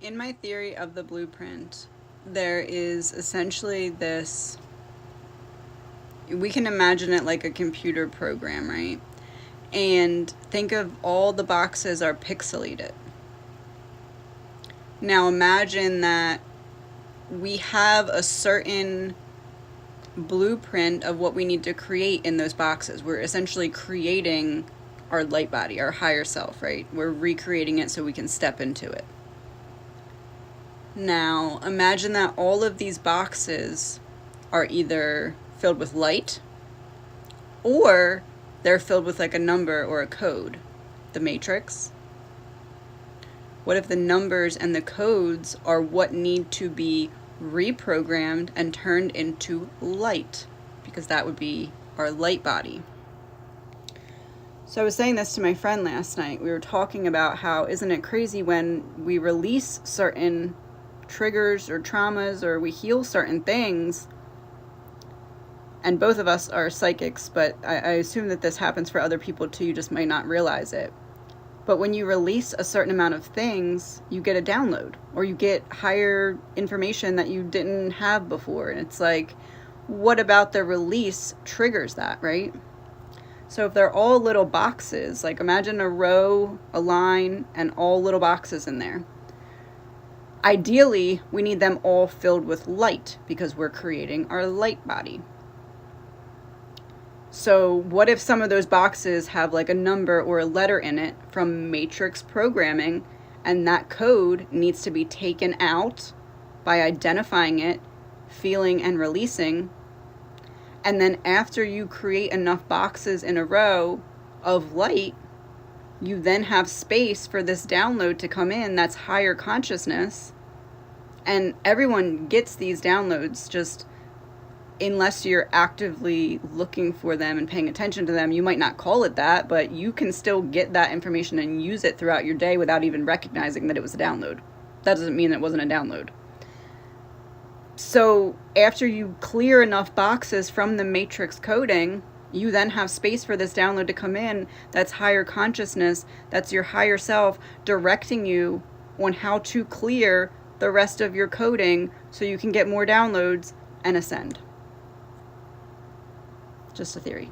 In my theory of the blueprint, there is essentially this, we can imagine it like a computer program, right? And think of all the boxes are pixelated. Now imagine that we have a certain blueprint of what we need to create in those boxes. We're essentially creating our light body, our higher self, right? We're recreating it so we can step into it. Now, imagine that all of these boxes are either filled with light or they're filled with like a number or a code, the matrix. What if the numbers and the codes are what need to be reprogrammed and turned into light? Because that would be our light body. So I was saying this to my friend last night. We were talking about how, isn't it crazy when we release certain triggers or traumas or we heal certain things, and both of us are psychics, but I assume that this happens for other people too, you just might not realize it. But when you release a certain amount of things, you get a download or you get higher information that you didn't have before. And it's like, what about the release triggers that, right? So if they're all little boxes, like imagine a row, a line, and all little boxes in there. Ideally, we need them all filled with light because we're creating our light body. So what if some of those boxes have like a number or a letter in it from matrix programming, and that code needs to be taken out by identifying it, feeling, and releasing? And then after you create enough boxes in a row of light, you then have space for this download to come in that's higher consciousness. And everyone gets these downloads, just unless you're actively looking for them and paying attention to them. You might not call it that, but you can still get that information and use it throughout your day without even recognizing that it was a download. That doesn't mean it wasn't a download. So after you clear enough boxes from the matrix coding, you then have space for this download to come in that's higher consciousness, that's your higher self directing you on how to clear the rest of your coding so you can get more downloads and ascend. Just a theory.